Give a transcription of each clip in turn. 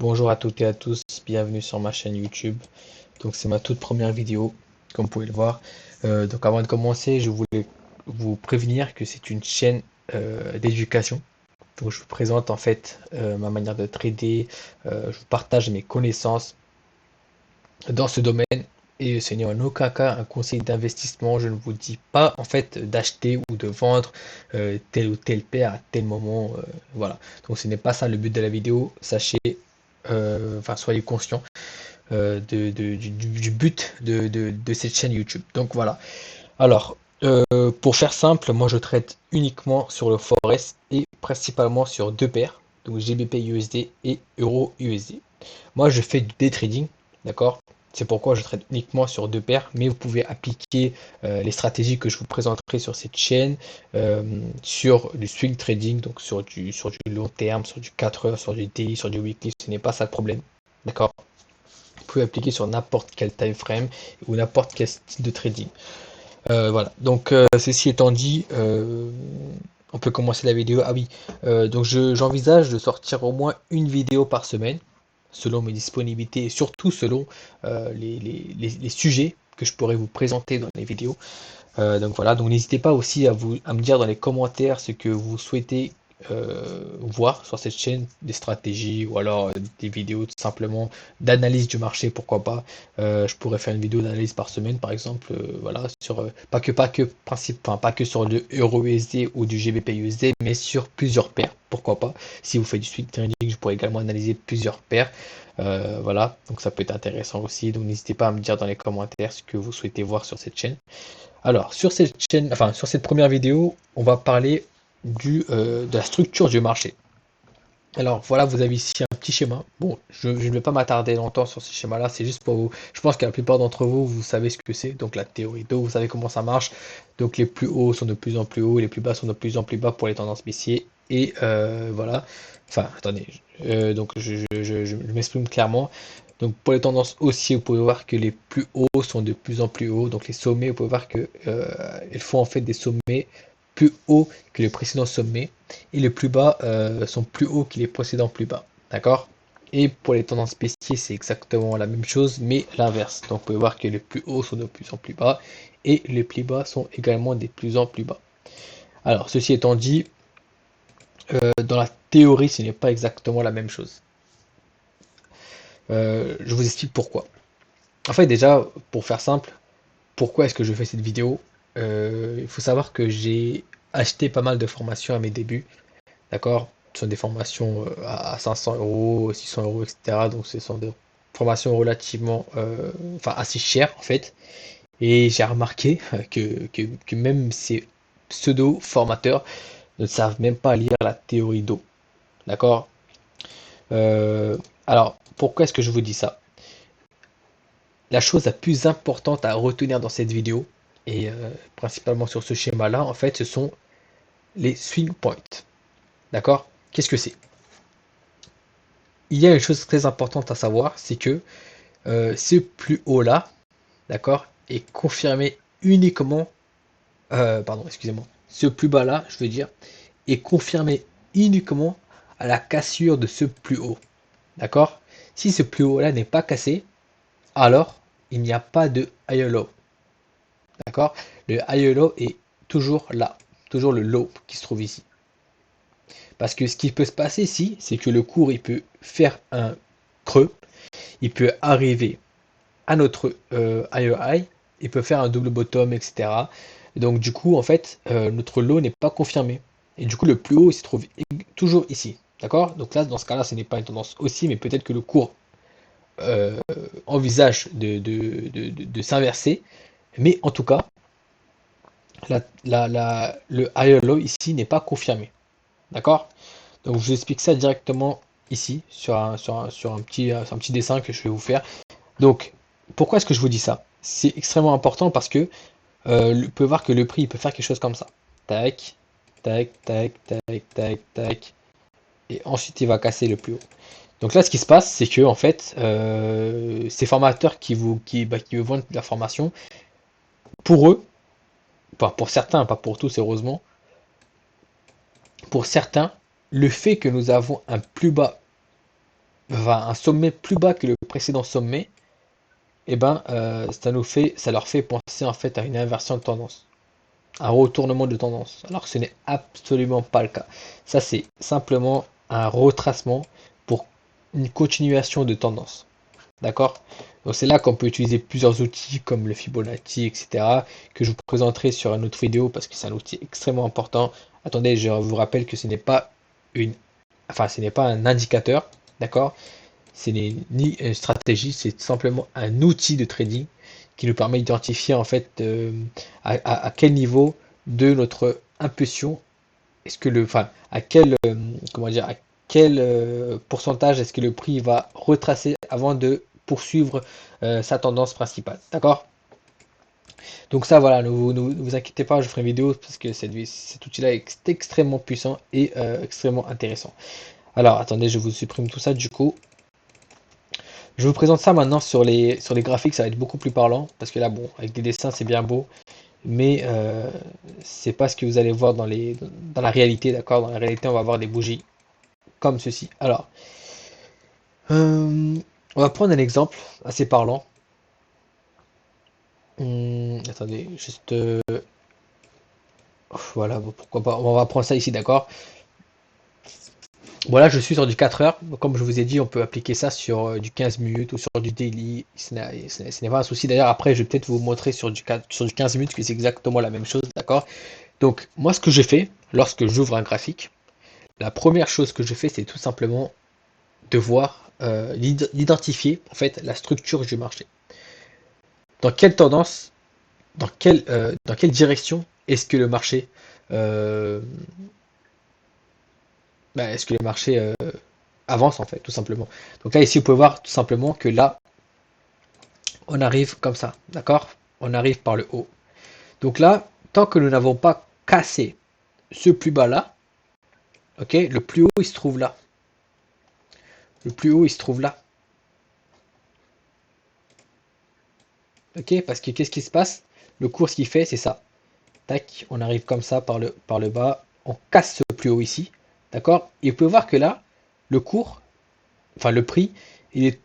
Bonjour à toutes et à tous, bienvenue sur ma chaîne YouTube. Donc c'est ma toute première vidéo, comme vous pouvez le voir. Donc avant de commencer, je voulais vous prévenir que c'est une chaîne d'éducation. Donc je vous présente en fait ma manière de trader, je vous partage mes connaissances dans ce domaine. Et ce n'est en aucun cas un conseil d'investissement. Je ne vous dis pas en fait d'acheter ou de vendre tel ou tel paire à tel moment. Voilà. Donc ce n'est pas ça le but de la vidéo. Sachez, enfin soyez conscients du but de cette chaîne YouTube. Donc voilà. Alors, pour faire simple, moi je traite uniquement sur le Forex et principalement sur deux paires, donc GBP USD et Euro USD. Moi je fais du day trading, d'accord? C'est pourquoi je traite uniquement sur deux paires, mais vous pouvez appliquer les stratégies que je vous présenterai sur cette chaîne, sur du swing trading, donc sur du long terme, sur du 4 heures, sur du daily, sur du weekly, ce n'est pas ça le problème, d'accord? Vous pouvez appliquer sur n'importe quel time frame ou n'importe quel style de trading. Voilà, donc ceci étant dit, on peut commencer la vidéo. Ah oui, donc j'envisage de sortir au moins une vidéo par semaine, selon mes disponibilités et surtout selon les sujets que je pourrais vous présenter dans les vidéos. Donc voilà, donc n'hésitez pas aussi à me dire dans les commentaires ce que vous souhaitez voir sur cette chaîne, des stratégies ou alors des vidéos tout simplement d'analyse du marché, pourquoi pas. Je pourrais faire une vidéo d'analyse par semaine par exemple, voilà, sur pas que sur le Euro USD ou du GBP USD, mais sur plusieurs paires, pourquoi pas. Si vous faites du swing trading, je pourrais également analyser plusieurs paires. Voilà, donc ça peut être intéressant aussi. Donc n'hésitez pas à me dire dans les commentaires ce que vous souhaitez voir sur cette chaîne. Alors, sur cette chaîne, enfin, sur cette première vidéo, on va parler de la structure du marché. Alors, voilà, vous avez ici un petit schéma. Bon, je ne vais pas m'attarder longtemps sur ce schéma-là, c'est juste pour vous. Je pense que la plupart d'entre vous, vous savez ce que c'est. Donc, la théorie d'eau, vous savez comment ça marche. Donc, les plus hauts sont de plus en plus hauts, les plus bas sont de plus en plus bas pour les tendances baissières. Et voilà. Enfin, attendez. Donc, je m'exprime clairement. Donc, pour les tendances haussières, vous pouvez voir que les plus hauts sont de plus en plus hauts. Donc, les sommets, vous pouvez voir que ils font en fait des sommets plus hauts que les précédents sommets et les plus bas sont plus hauts que les précédents plus bas. D'accord? Et pour les tendances baissières, c'est exactement la même chose, mais l'inverse. Donc, vous pouvez voir que les plus hauts sont de plus en plus bas et les plus bas sont également de plus en plus bas. Alors, ceci étant dit, dans la théorie, ce n'est pas exactement la même chose. Je vous explique pourquoi. En fait, déjà, pour faire simple, pourquoi est-ce que je fais cette vidéo? Il faut savoir que j'ai acheté pas mal de formations à mes débuts. D'accord? Ce sont des formations à 500 euros, 600 euros, etc. Donc ce sont des formations relativement, enfin assez chères en fait. Et j'ai remarqué que même ces pseudo-formateurs ne savent même pas lire la théorie d'eau. D'accord? Euh, alors, pourquoi est-ce que je vous dis ça? La chose la plus importante à retenir dans cette vidéo, et principalement sur ce schéma-là, en fait, ce sont les swing points. D'accord? Qu'est-ce que c'est? Il y a une chose très importante à savoir, c'est que ce plus haut là, d'accord, est confirmé uniquement, pardon, excusez-moi, ce plus bas là, je veux dire, est confirmé uniquement à la cassure de ce plus haut, d'accord. Si ce plus haut là n'est pas cassé, alors il n'y a pas de high low, d'accord. Le high low est toujours là, toujours le low qui se trouve ici. Parce que ce qui peut se passer ici, c'est que le cours il peut faire un creux, il peut arriver à notre higher high, il peut faire un double bottom, etc. Donc du coup, en fait, notre low n'est pas confirmé. Et du coup, le plus haut il se trouve toujours ici. D'accord? Donc là, dans ce cas-là, ce n'est pas une tendance aussi, mais peut-être que le cours euh, envisage de s'inverser. Mais en tout cas, le higher low ici n'est pas confirmé. D'accord? Donc je vous explique ça directement ici, sur un petit dessin que je vais vous faire. Donc, pourquoi est-ce que je vous dis ça? C'est extrêmement important parce que vous pouvez voir que le prix il peut faire quelque chose comme ça. Tac, tac, tac, tac, tac, tac. Et ensuite il va casser le plus haut. Donc là, ce qui se passe, c'est que en fait, ces formateurs qui vous vendent la formation, pour eux, pas pour certains, pas pour tous heureusement, pour certains, le fait que nous avons un plus bas un sommet plus bas que le précédent sommet, et ben ça leur fait penser en fait à une inversion de tendance, un retournement de tendance, alors que ce n'est absolument pas le cas. Ça c'est simplement un retracement pour une continuation de tendance. D'accord? Donc c'est là qu'on peut utiliser plusieurs outils comme le Fibonacci, etc. que je vous présenterai sur une autre vidéo parce que c'est un outil extrêmement important. Attendez, je vous rappelle que ce n'est pas ce n'est pas un indicateur, d'accord? Ce n'est ni une stratégie, c'est simplement un outil de trading qui nous permet d'identifier en fait à quel niveau de notre impulsion est-ce que à quel comment dire, à quel pourcentage est-ce que le prix va retracer avant de poursuivre sa tendance principale, d'accord? Donc ça, voilà, ne vous inquiétez pas, je ferai une vidéo parce que cet outil-là est extrêmement puissant et extrêmement intéressant. Alors, attendez, je vous supprime tout ça du coup. Je vous présente ça maintenant sur les graphiques, ça va être beaucoup plus parlant parce que là, bon, avec des dessins, c'est bien beau, mais c'est pas ce que vous allez voir dans la réalité, d'accord? Dans la réalité, on va avoir des bougies comme ceci. Alors, on va prendre un exemple assez parlant. Attendez, juste voilà, bon, pourquoi pas. On va prendre ça ici, d'accord? Voilà, je suis sur du 4 heures. Comme je vous ai dit, on peut appliquer ça sur du 15 minutes ou sur du daily. Ce n'est pas un souci. D'ailleurs, après, je vais peut-être vous montrer sur du 15 minutes que c'est exactement la même chose, d'accord? Donc, moi, ce que je fais lorsque j'ouvre un graphique, la première chose que je fais, c'est tout simplement de voir, d'identifier en fait la structure du marché. Dans quelle tendance, dans quelle direction est-ce que le marché, euh, est-ce que le marché avance en fait, tout simplement. Donc là ici, vous pouvez voir tout simplement que là, on arrive comme ça, d'accord? On arrive par le haut. Donc là, tant que nous n'avons pas cassé ce plus bas là, ok, le plus haut il se trouve là. Le plus haut il se trouve là, ok? Parce que qu'est-ce qui se passe? Le cours, ce qu'il fait, c'est ça. Tac, on arrive comme ça par le bas, on casse ce plus haut ici, d'accord? Et vous pouvez voir que là, le cours, enfin le prix, il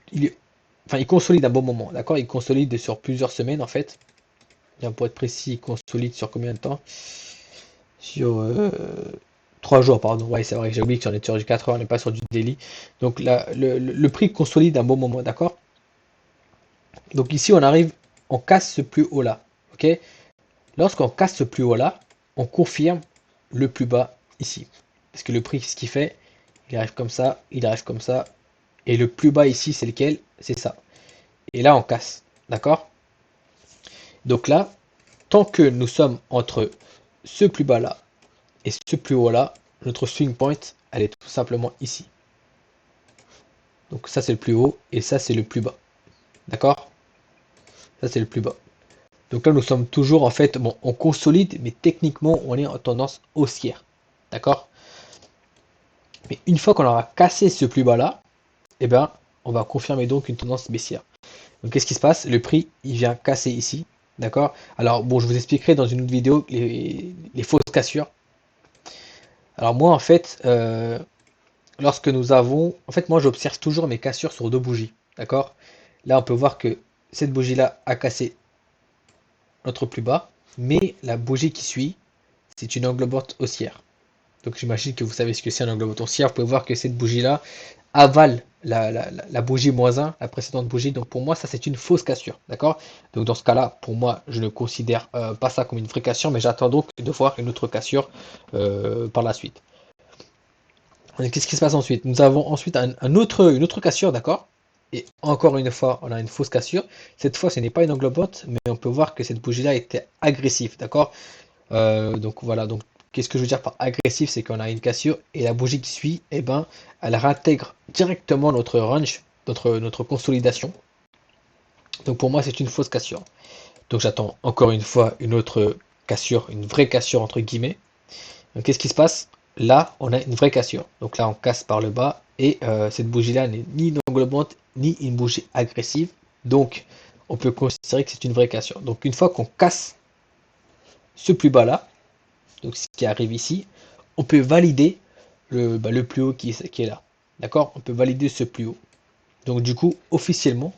consolide un bon moment, d'accord? Il consolide sur plusieurs semaines en fait. Bien, pour être précis, il consolide sur combien de temps? Sur 3 jours, pardon. Ouais, c'est vrai, j'ai oublié que j'en est sur du 4 heures, on n'est pas sur du daily. Donc là, le prix consolide un bon moment, d'accord? Donc ici, on arrive, on casse ce plus haut là, ok? Lorsqu'on casse ce plus haut là, on confirme le plus bas ici. Parce que le prix, ce qu'il fait, il arrive comme ça, il arrive comme ça. Et le plus bas ici, c'est lequel? C'est ça. Et là, on casse. D'accord? Donc là, tant que nous sommes entre ce plus bas là et ce plus haut là, notre swing point, elle est tout simplement ici. Donc ça, c'est le plus haut et ça, c'est le plus bas. D'accord? Ça, c'est le plus bas. Donc là, nous sommes toujours en fait, bon, on consolide, mais techniquement, on est en tendance haussière. D'accord? Mais une fois qu'on aura cassé ce plus bas là, eh ben, on va confirmer donc une tendance baissière. Donc qu'est-ce qui se passe? Le prix, il vient casser ici. D'accord? Alors bon, je vous expliquerai dans une autre vidéo les fausses cassures. Alors moi, en fait, lorsque nous avons... En fait, moi, j'observe toujours mes cassures sur deux bougies. D'accord? Là, on peut voir que cette bougie-là a cassé notre plus bas, mais la bougie qui suit, c'est une englobante haussière. Donc j'imagine que vous savez ce que c'est un englobante haussière. Vous pouvez voir que cette bougie-là avale la bougie -1, la précédente bougie. Donc pour moi, ça c'est une fausse cassure. D'accord? Donc dans ce cas-là, pour moi, je ne considère pas ça comme une vraie cassure, mais j'attends donc de voir une autre cassure par la suite. Qu'est-ce qui se passe ensuite? Nous avons ensuite une autre cassure, d'accord? Et encore une fois, on a une fausse cassure. Cette fois, ce n'est pas une englobante, mais on peut voir que cette bougie-là était agressive, d'accord? Donc voilà, donc qu'est-ce que je veux dire par agressif? C'est qu'on a une cassure et la bougie qui suit, eh ben, elle réintègre directement notre range, notre consolidation. Donc pour moi, c'est une fausse cassure. Donc j'attends encore une fois une autre cassure, une vraie cassure entre guillemets. Donc qu'est-ce qui se passe? Là, on a une vraie cassure. Donc là, on casse par le bas et cette bougie-là n'est ni une englobante ni une bougie agressive. Donc on peut considérer que c'est une vraie cassure. Donc une fois qu'on casse ce plus bas là, donc ce qui arrive ici, on peut valider le plus haut qui est là. D'accord? On peut valider ce plus haut. Donc du coup, officiellement,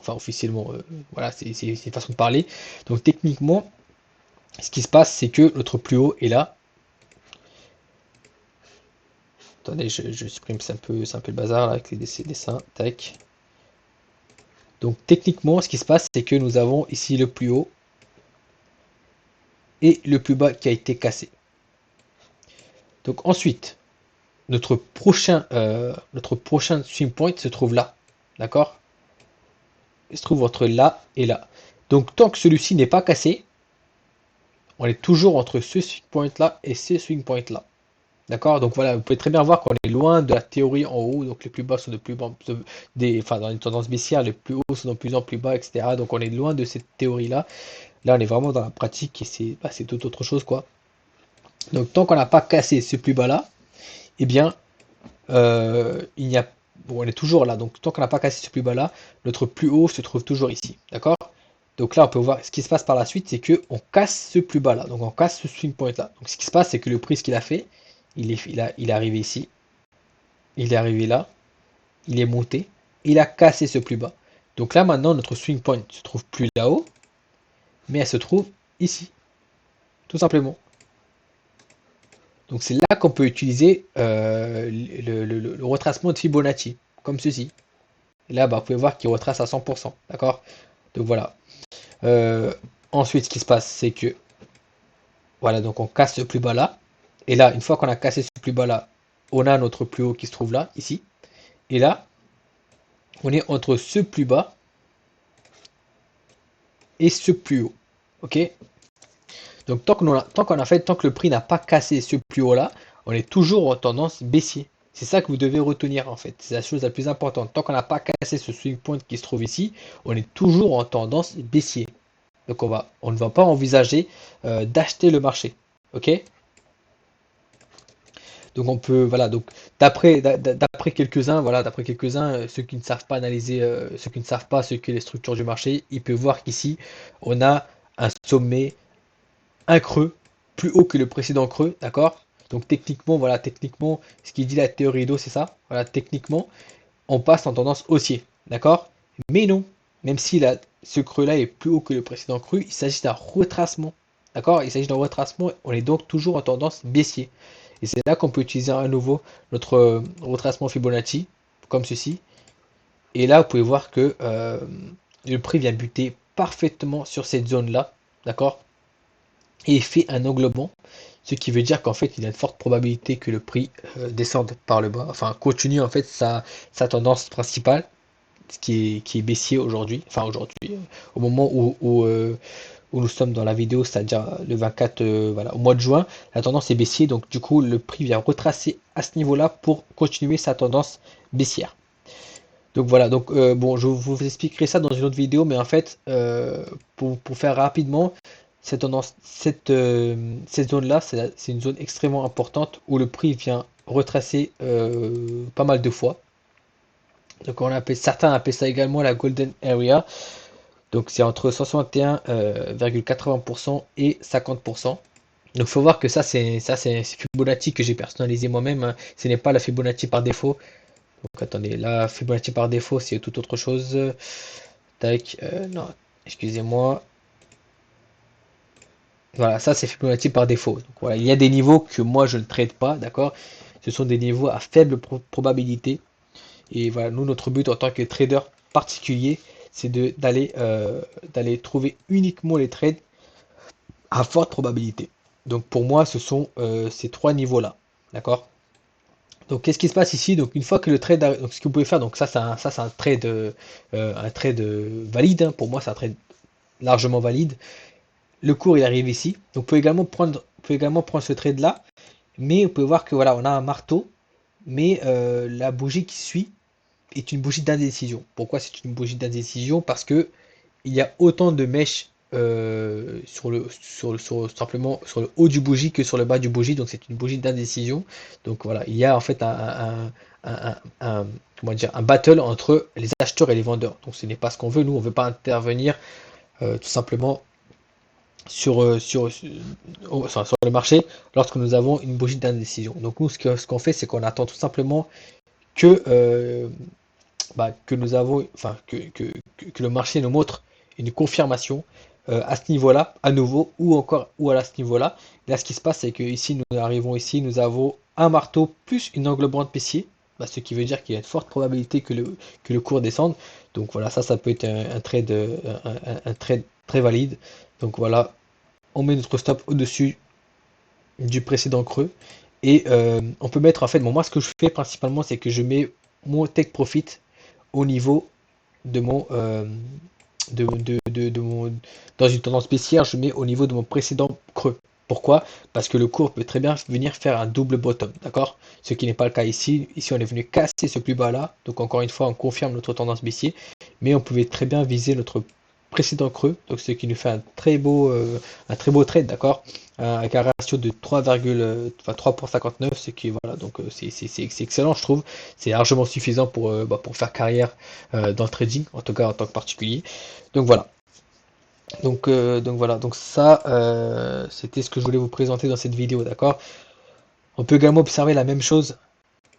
voilà, c'est une façon de parler. Donc techniquement, ce qui se passe, c'est que notre plus haut est là. Attendez, je supprime, c'est un peu le bazar là avec ces dessins. Tac. Donc techniquement, ce qui se passe, c'est que nous avons ici le plus haut et le plus bas qui a été cassé. Donc ensuite, notre prochain swing point se trouve là. D'accord? Il se trouve entre là et là. Donc tant que celui-ci n'est pas cassé, on est toujours entre ce swing point là et ce swing point là. D'accord? Donc voilà, vous pouvez très bien voir qu'on est loin de la théorie en haut. Donc les plus bas sont de plus bas, enfin dans une tendance baissière, les plus hauts sont de plus en plus bas, etc. Donc on est loin de cette théorie-là. Là, on est vraiment dans la pratique et c'est tout autre chose, quoi. Donc tant qu'on n'a pas cassé ce plus bas là, eh bien, il n'y a, bon, on est toujours là. Donc tant qu'on n'a pas cassé ce plus bas là, notre plus haut se trouve toujours ici. D'accord? Donc là, on peut voir ce qui se passe par la suite, c'est que on casse ce plus bas là. Donc on casse ce swing point là. Donc ce qui se passe, c'est que le prix, ce qu'il a fait, il est arrivé ici, il est arrivé là, il est monté, il a cassé ce plus bas. Donc là, maintenant, notre swing point se trouve plus là-haut, mais elle se trouve ici, tout simplement. Donc c'est là qu'on peut utiliser le retracement de Fibonacci, comme ceci. Et là, bah, vous pouvez voir qu'il retrace à 100%, d'accord? Donc voilà. Euh, Ensuite, ce qui se passe, c'est que, voilà, donc on casse ce plus bas là. Et là, une fois qu'on a cassé ce plus bas là, on a notre plus haut qui se trouve là, ici. Et là, on est entre ce plus bas et ce plus haut. Ok? Donc tant que le prix n'a pas cassé ce plus haut là, on est toujours en tendance baissier. C'est ça que vous devez retenir en fait. C'est la chose la plus importante. Tant qu'on n'a pas cassé ce swing point qui se trouve ici, on est toujours en tendance baissier. Donc on ne va pas envisager d'acheter le marché. Ok? Donc on peut, voilà, donc d'après quelques-uns, voilà, d'après quelques-uns, ceux qui ne savent pas analyser, ceux qui ne savent pas ce qu'est les structures du marché, ils peuvent voir qu'ici, on a un sommet, un creux, plus haut que le précédent creux, d'accord? Donc techniquement, voilà, techniquement, ce qui dit la théorie d'eau, c'est ça. Voilà, techniquement, on passe en tendance haussier, d'accord? Mais non, même si ce creux-là est plus haut que le précédent creux, il s'agit d'un retracement, d'accord? Il s'agit d'un retracement, on est donc toujours en tendance baissier. Et c'est là qu'on peut utiliser à nouveau notre retracement Fibonacci, comme ceci. Et là, vous pouvez voir que le prix vient buter parfaitement sur cette zone-là, d'accord? Et il fait un englobement, ce qui veut dire qu'en fait, il y a une forte probabilité que le prix descende par le bas, enfin continue en fait sa tendance principale, ce qui est baissier aujourd'hui, enfin aujourd'hui, au moment où nous sommes dans la vidéo, c'est-à-dire le 24, voilà, au mois de juin, la tendance est baissier, donc du coup le prix vient retracer à ce niveau-là pour continuer sa tendance baissière. Donc voilà, donc bon, je vous expliquerai ça dans une autre vidéo, mais en fait, pour faire rapidement, cette zone-là, c'est une zone extrêmement importante où le prix vient retracer pas mal de fois. Donc certains appellent ça également la Golden Area. Donc c'est entre 61,80% et 50%. Donc il faut voir que ça c'est Fibonacci que j'ai personnalisé moi-même, hein. Ce n'est pas la Fibonacci par défaut. Donc attendez, la Fibonacci par défaut c'est tout autre chose. Tac, non, excusez-moi. Voilà, ça c'est Fibonacci par défaut. Donc voilà, il y a des niveaux que moi je ne traite pas, d'accord? Ce sont des niveaux à faible probabilité. Et voilà, nous notre but en tant que trader particulier, c'est d'aller trouver uniquement les trades à forte probabilité. Donc pour moi, ce sont ces trois niveaux-là. D'accord? Donc qu'est-ce qui se passe ici? Donc une fois que le trade, donc ce que vous pouvez faire, donc ça c'est un trade valide, hein. Pour moi, c'est un trade largement valide. Le cours il arrive ici. Donc vous pouvez également prendre ce trade là, mais vous pouvez voir que voilà, on a un marteau, mais la bougie qui suit est une bougie d'indécision. Pourquoi c'est une bougie d'indécision? Parce que il y a autant de mèches simplement sur le haut du bougie que sur le bas du bougie, donc c'est une bougie d'indécision. Donc voilà, il y a en fait comment dire, un battle entre les acheteurs et les vendeurs. Donc ce n'est pas ce qu'on veut, nous on ne veut pas intervenir tout simplement sur le marché lorsque nous avons une bougie d'indécision. Donc nous ce qu'on fait, c'est qu'on attend tout simplement que que nous avons, enfin que le marché nous montre une confirmation à ce niveau-là, à nouveau, ou encore ou à ce niveau-là. Là, ce qui se passe, c'est que ici, nous arrivons ici, nous avons un marteau plus une englobante baissier, ce qui veut dire qu'il y a une forte probabilité que le cours descende. Donc voilà, ça peut être un trade, un trade très valide. Donc voilà, on met notre stop au-dessus du précédent creux. Et on peut mettre en fait, bon, moi ce que je fais principalement, c'est que je mets mon take profit au niveau de mon, de mon, dans une tendance baissière, je mets au niveau de mon précédent creux. Pourquoi? Parce que le cours peut très bien venir faire un double bottom, d'accord? Ce qui n'est pas le cas ici. Ici, on est venu casser ce plus bas là. Donc encore une fois, on confirme notre tendance baissier. Mais on pouvait très bien viser notre précédent creux. Donc ce qui nous fait un très beau trade, d'accord? Avec un ratio de 3 pour 59, ce qui voilà, donc c'est excellent, je trouve. C'est largement suffisant pour faire carrière dans le trading, en tout cas en tant que particulier. Donc voilà. Donc voilà, donc ça, c'était ce que je voulais vous présenter dans cette vidéo, d'accord? On peut également observer la même chose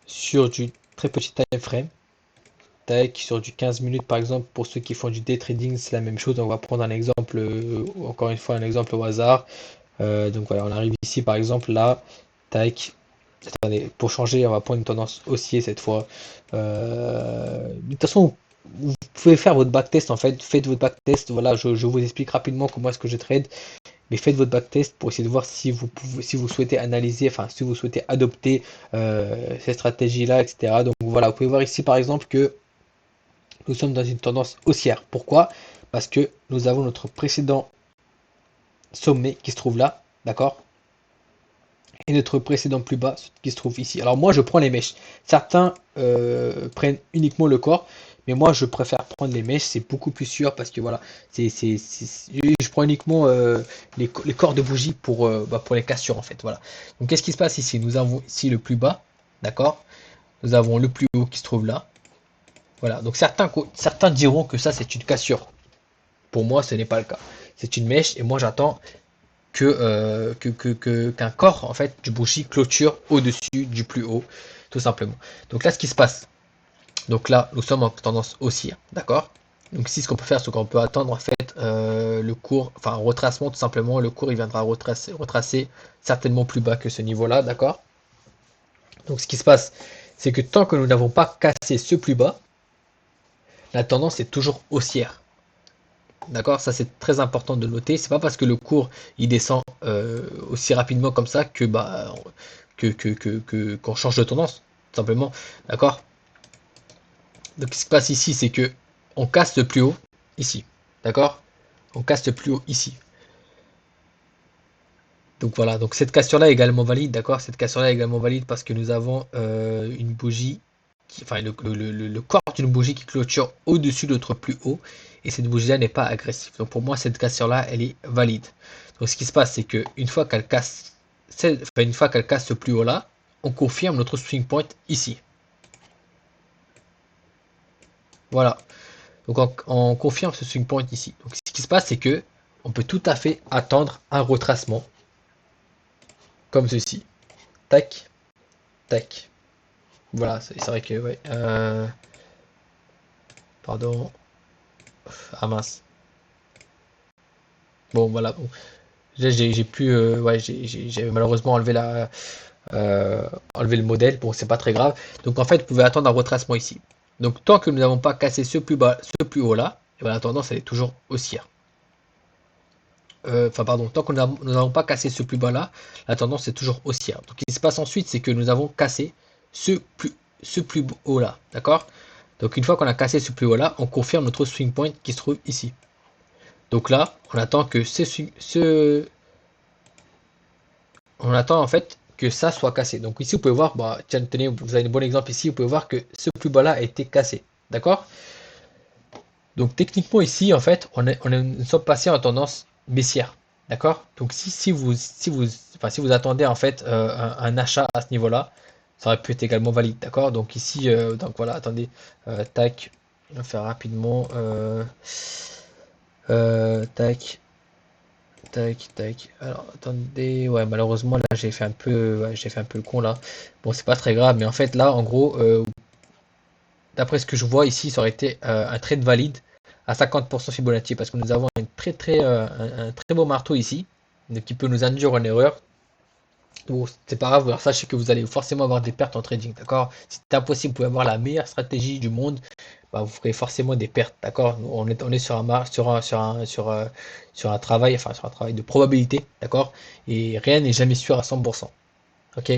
sur du très petit time frame. Tac, sur du 15 minutes par exemple, pour ceux qui font du day trading, c'est la même chose. On va prendre un exemple, encore une fois, un exemple au hasard. Donc voilà, on arrive ici par exemple là, tac. Attendez, pour changer, on va prendre une tendance haussier cette fois. De toute façon, vous pouvez faire votre backtest en fait. Faites votre backtest. Voilà, je vous explique rapidement comment est-ce que je trade. Mais faites votre backtest pour essayer de voir si vous pouvez, si vous souhaitez analyser, enfin si vous souhaitez adopter cette stratégie-là, etc. Donc voilà, vous pouvez voir ici par exemple que nous sommes dans une tendance haussière. Pourquoi? Parce que nous avons notre précédent sommet qui se trouve là, d'accord? Et notre précédent plus bas qui se trouve ici. Alors moi je prends les mèches. Certains prennent uniquement le corps, mais moi je préfère prendre les mèches, c'est beaucoup plus sûr parce que voilà, je prends uniquement les corps de bougie pour les cassures en fait. Voilà. Donc qu'est-ce qui se passe ici? Nous avons ici le plus bas, d'accord? Nous avons le plus haut qui se trouve là. Voilà. Donc certains diront que ça c'est une cassure. Pour moi ce n'est pas le cas. C'est une mèche et moi j'attends qu'un corps en fait du bougie clôture au-dessus du plus haut, tout simplement. Donc là, ce qui se passe, donc là, nous sommes en tendance haussière, d'accord? Donc ici, ce qu'on peut faire, c'est qu'on peut attendre en fait le cours, enfin un retracement tout simplement. Le cours, il viendra retracer certainement plus bas que ce niveau-là, d'accord? Donc ce qui se passe, c'est que tant que nous n'avons pas cassé ce plus bas, la tendance est toujours haussière. D'accord, ça c'est très important de noter. C'est pas parce que le cours il descend aussi rapidement comme ça que qu'on change de tendance, tout simplement. D'accord. Donc ce qui se passe ici, c'est que on casse le plus haut ici. D'accord. On casse le plus haut ici. Donc voilà. Donc cette cassure-là est également valide. D'accord. Cette cassure-là est également valide parce que nous avons une bougie, enfin le corps d'une bougie qui clôture au-dessus de notre plus haut. Et cette bougie-là n'est pas agressive. Donc pour moi, cette cassure-là, elle est valide. Donc ce qui se passe, c'est que une fois qu'elle casse, une fois qu'elle casse ce plus haut-là, on confirme notre swing point ici. Voilà. Donc on confirme ce swing point ici. Donc ce qui se passe, c'est que on peut tout à fait attendre un retracement comme ceci. Tac, tac. Voilà, c'est vrai que ouais. Pardon. Ah mince. Bon voilà. Bon. J'ai pu, ouais, j'ai malheureusement enlevé le modèle. Bon, c'est pas très grave. Donc en fait, vous pouvez attendre un retracement ici. Donc tant que nous n'avons pas cassé ce plus bas, ce plus haut là, et bien, la tendance elle est toujours haussière. Enfin pardon, tant que nous n'avons pas cassé ce plus bas là, la tendance est toujours haussière. Donc ce qui se passe ensuite, c'est que nous avons cassé ce plus haut là, d'accord? Donc une fois qu'on a cassé ce plus haut là, on confirme notre swing point qui se trouve ici. Donc là, on attend que on attend en fait que ça soit cassé. Donc ici, vous pouvez voir, bah, tiens, tenez, vous avez un bon exemple ici, vous pouvez voir que ce plus bas là a été cassé, d'accord? Donc techniquement ici, en fait, nous sommes passés en tendance baissière, d'accord? Donc si vous attendez en fait un achat à ce niveau-là, ça aurait pu être également valide, d'accord? Donc ici, donc voilà, attendez, tac, on va faire rapidement, tac, tac, tac. Alors attendez, ouais, malheureusement là j'ai fait un peu, ouais, j'ai fait un peu le con là. Bon, c'est pas très grave, mais en fait là, en gros, d'après ce que je vois ici, ça aurait été un trade valide à 50% Fibonacci parce que nous avons un très beau marteau ici, qui peut nous induire en erreur. Bon, c'est pas grave, alors sachez que vous allez forcément avoir des pertes en trading, d'accord? C'est impossible, vous pouvez avoir la meilleure stratégie du monde, bah, vous ferez forcément des pertes, d'accord? On est sur sur un travail, enfin sur un travail de probabilité, d'accord? Et rien n'est jamais sûr à 100%. Ok,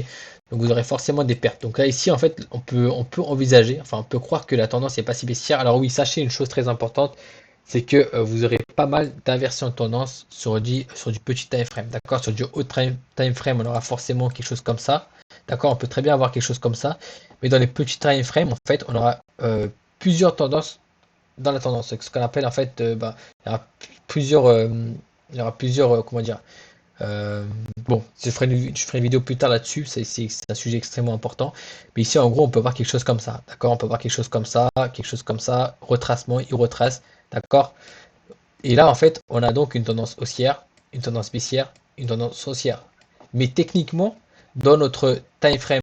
donc vous aurez forcément des pertes. Donc là ici en fait on peut envisager, enfin on peut croire que la tendance est pas si baissière. Alors oui, sachez une chose très importante, c'est que vous aurez pas mal d'inversions de tendance sur du petit time frame. D'accord, sur du haut time frame on aura forcément quelque chose comme ça. D'accord, on peut très bien avoir quelque chose comme ça, mais dans les petits time frame en fait on aura plusieurs tendances dans la tendance. Ce qu'on appelle en fait, il y aura plusieurs, comment dire. Euh, bon, je ferai une vidéo plus tard là-dessus, c'est un sujet extrêmement important. Mais ici, en gros, on peut voir quelque chose comme ça, d'accord? On peut voir quelque chose comme ça, retracement, il retrace, d'accord? Et là, en fait, on a donc une tendance haussière, une tendance baissière, une tendance haussière. Mais techniquement, dans notre time frame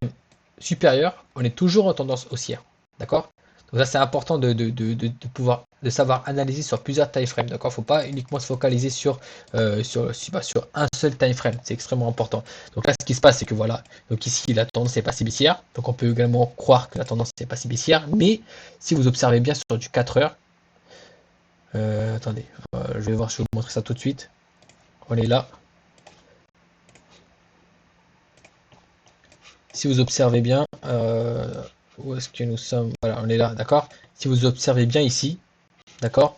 supérieur, on est toujours en tendance haussière, d'accord? Donc ça, c'est important de savoir analyser sur plusieurs time frames, d'accord? Faut pas uniquement se focaliser sur un seul time frame, c'est extrêmement important. Donc là, ce qui se passe, c'est que voilà, donc ici, la tendance est pas si baissière, donc on peut également croire que la tendance n'est pas si baissière, mais si vous observez bien sur du 4 heures, attendez, je vais voir, je vais vous montrer ça tout de suite. On est là. Si vous observez bien, où est-ce que nous sommes? Voilà, on est là, d'accord? Si vous observez bien ici, d'accord?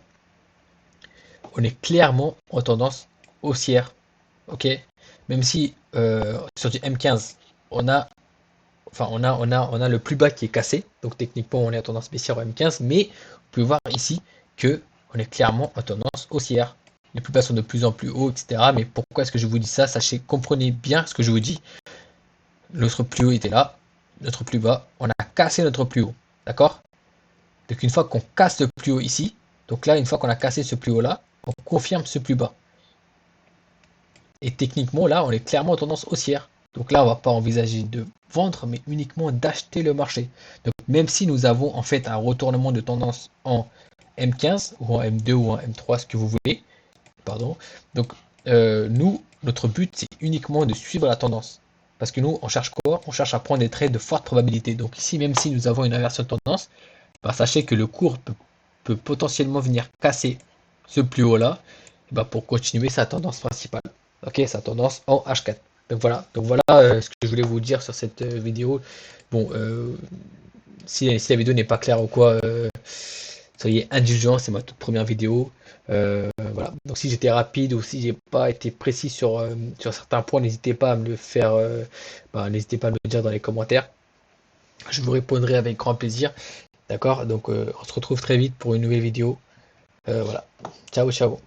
On est clairement en tendance haussière, ok? Même si sur du M15, on a, on a le plus bas qui est cassé, donc techniquement on est en tendance baissière au M15, mais vous pouvez voir ici que on est clairement en tendance haussière. Les plus bas sont de plus en plus hauts, etc. Mais pourquoi est-ce que je vous dis ça? Sachez, comprenez bien ce que je vous dis. Notre plus haut était là, notre plus bas, on a cassé notre plus haut, d'accord? Donc une fois qu'on casse le plus haut ici, donc là, une fois qu'on a cassé ce plus haut là, on confirme ce plus bas. Et techniquement, là, on est clairement en tendance haussière. Donc là, on ne va pas envisager de vendre, mais uniquement d'acheter le marché. Donc même si nous avons en fait un retournement de tendance en M15 ou en M2 ou en M3, ce que vous voulez, pardon. Donc nous, notre but, c'est uniquement de suivre la tendance. Parce que nous, on cherche quoi? On cherche à prendre des trades de forte probabilité. Donc ici, même si nous avons une inversion de tendance, bah, sachez que le cours peut potentiellement venir casser ce plus haut là, bah, pour continuer sa tendance principale. Ok, sa tendance en H4. Donc voilà ce que je voulais vous dire sur cette vidéo. Bon, si la vidéo n'est pas claire ou quoi, soyez indulgents, c'est ma toute première vidéo. Voilà. Donc si j'étais rapide ou si j'ai pas été précis sur certains points, n'hésitez pas à me le faire, n'hésitez pas à me le dire dans les commentaires. Je vous répondrai avec grand plaisir. D'accord? Donc on se retrouve très vite pour une nouvelle vidéo. Voilà. Ciao, ciao.